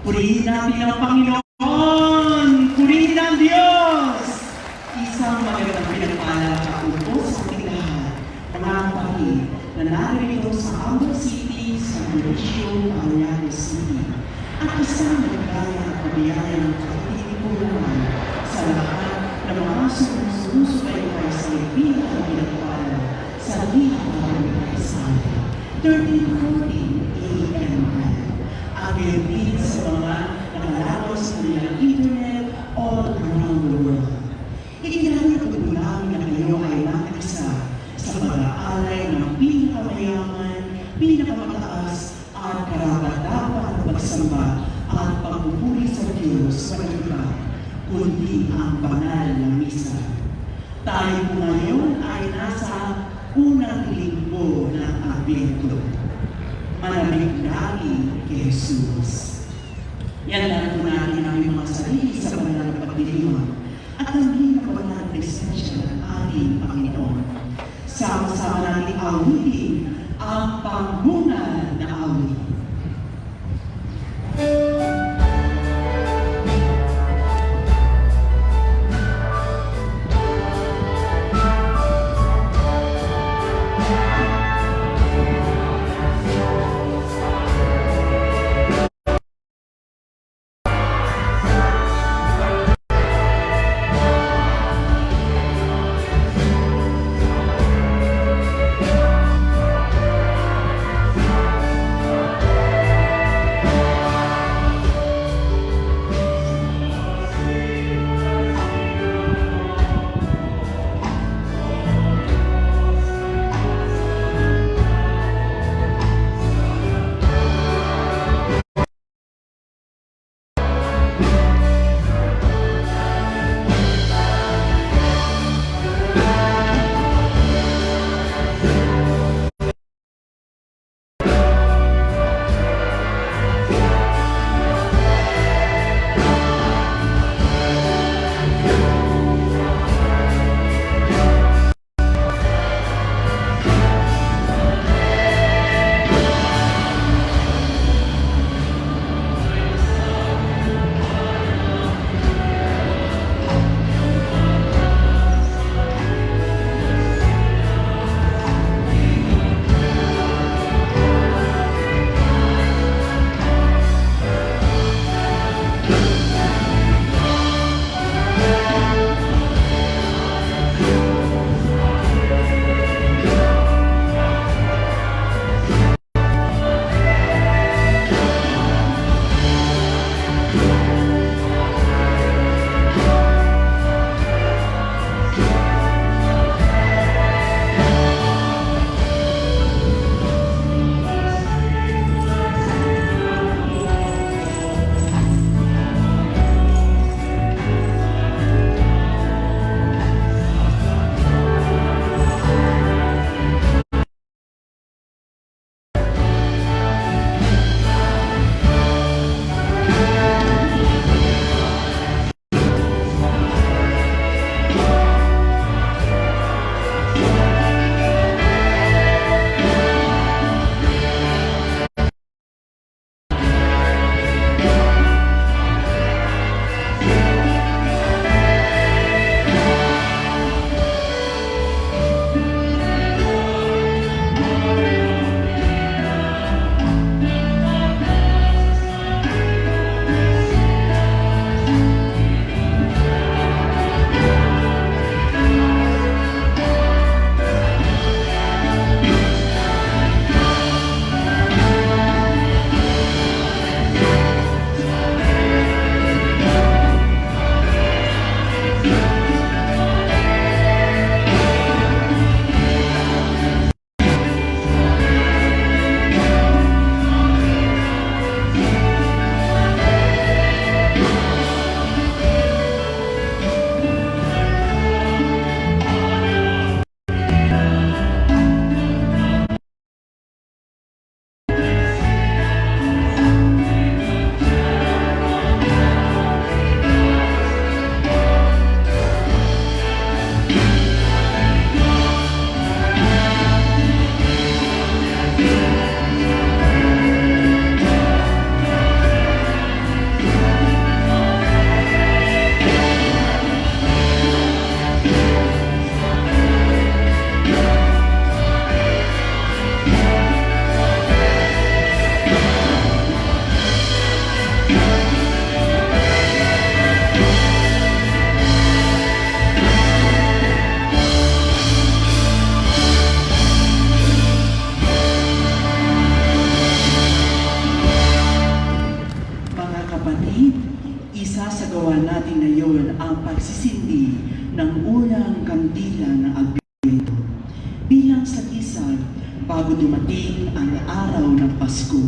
Purihin natin ang Panginoon! Purihin ang Diyos! Isang magandang pinagpala kapupo sa ating lahat, mga kapatid na narito sa Ambon City, sa Mauricio, Parañaque City, at isang nagkaya at pabiyaya ng katitipunan sa lahat ng mga sumusubaybay sa ibig at pinagpala sa lihat ng Pagkaisan. 13:40 a.m. At din sa mga nakalaro sa kanilang internet all around the world. Ikinahangad po namin na kayo ay nakisa sa pag-aalay ng pinakamayaman, pinakamataas at karapat-dapat pagsamba at pagpupuri sa Diyos sa iba, kundi ang banal na misa. Tayo po ngayon ay nasa unang linggo ng Advento. Malamig lagi kay Jesus. Yan lang po natin ang mga sarili sa banal na pagdiriwang at ang banal na presensya ng ating Panginoon. Sama-sama natin awitin ang pambungad na awit. kapatid, isasagawa natin ngayon ang pagsisindi ng unang kandila ng Adbyento bilang sagisag bago dumating ang araw ng Pasko.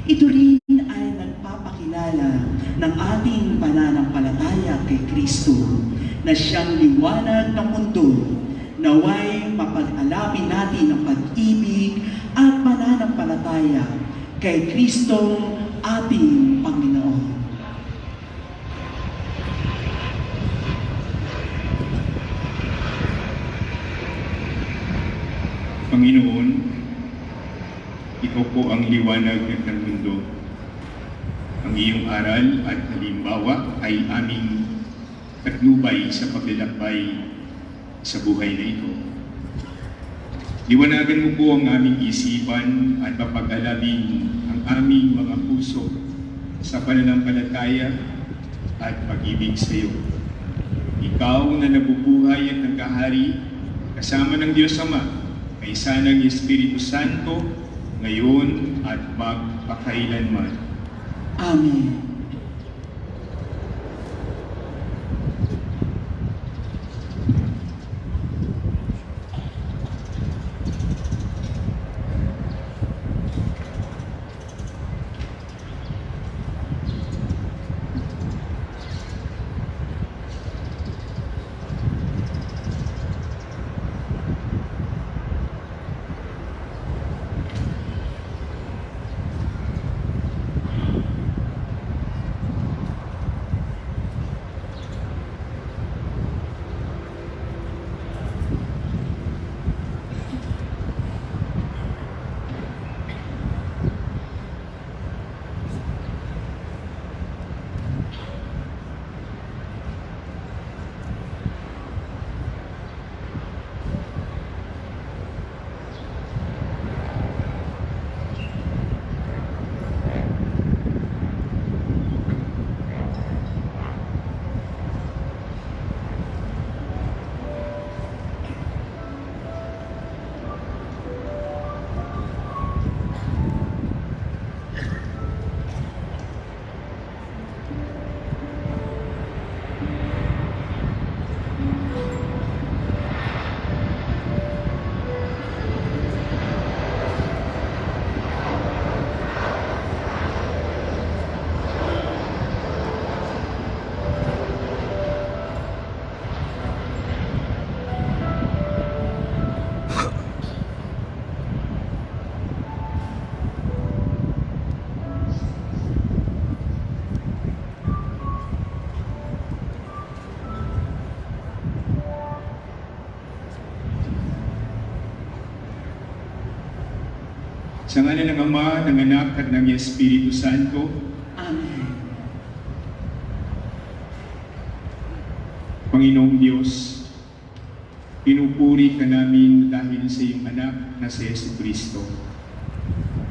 Ito rin ay nagpapakilala ng ating pananampalataya kay Kristo na siyang liwanag ng mundo. Naway mapag-alapin natin ang pag-ibig at pananampalataya kay Kristong ating Panginoon. Panginoon, ikaw po ang liwanag ng mundo. Ang iyong aral at halimbawa ay aming patnubay sa paglalakbay sa buhay na ito. Liwanagan mo po ang aming isipan at papag-alabing ang aming mga puso sa pananampalataya at pag-ibig sa iyo. Ikaw na nabubuhay at nagkahari kasama ng Diyos Ama, kaisa ng Espiritu Santo, ngayon at magpakailanman. Amen. Sa ngalan ng Ama, ng Anak, at ng Espiritu Santo. Amen. Panginoong Diyos, pinupuri ka namin dahil sa iyong anak na si Jesucristo,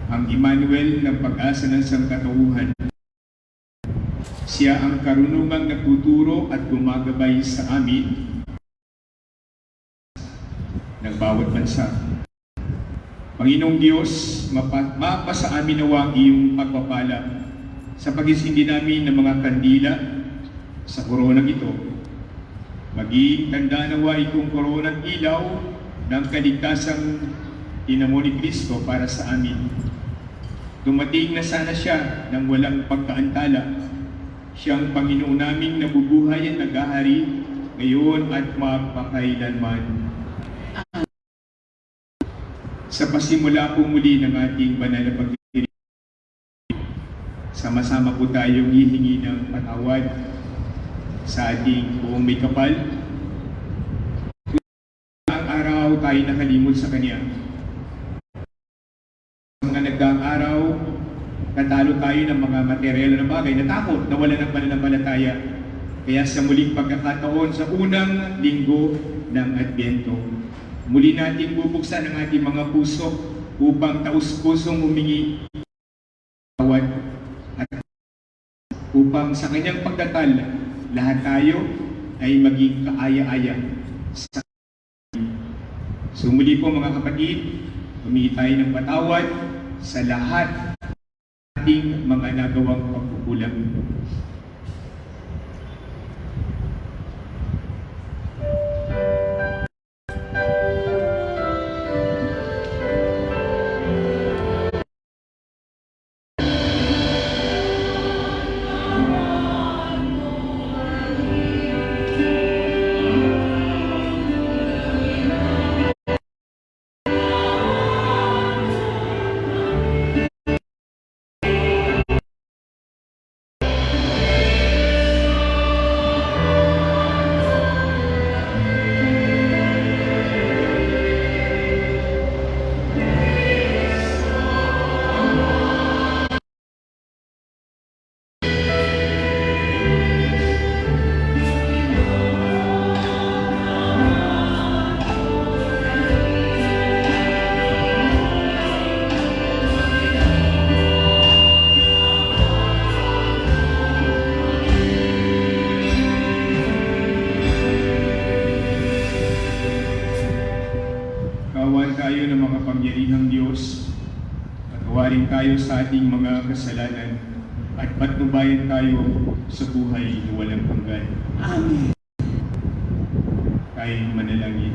ang Emmanuel ng pag-asa ng sangkatauhan. Siya ang karunungang nagtuturo at gumagabay sa amin ng bawat bansa. Panginoong Diyos, mapasa amin nawa ang iyong pagpapala sa pagisindi namin ng mga kandila sa koronang ito. Maging tanda nawa itong koronang ilaw ng kaligtasang tinamo ni Kristo para sa amin. Dumating na sana siya ng walang pagkaantala. Siyang Panginoon naming nabubuhay at naghahari ngayon at magpakailanman. Sa pasimula po muli ng ating banal na pagtitinig, sama-sama po tayong hihingi ng patawad sa ating buong may kapal. Ang araw tayo nakalimot sa Kanya. Sa mga nagdaang araw, natalo tayo ng mga materyal na bagay, natakot, nawala ng pananampalataya. Kaya sa muling pagkakataon sa unang linggo ng Adbyento, muli natin bubuksan ang ating mga puso upang taus-pusong humingi tawad at upang sa kanyang pagdatal, lahat tayo ay maging kaaya-aya. So muli po mga kapatid, humingi tayo ng patawad sa lahat ating mga nagawang pagkukulang. makapangyarihang Diyos, patawarin tayo sa ating mga kasalanan at patnubayan tayo sa buhay na walang hanggan. Amen. Tayo manalangin.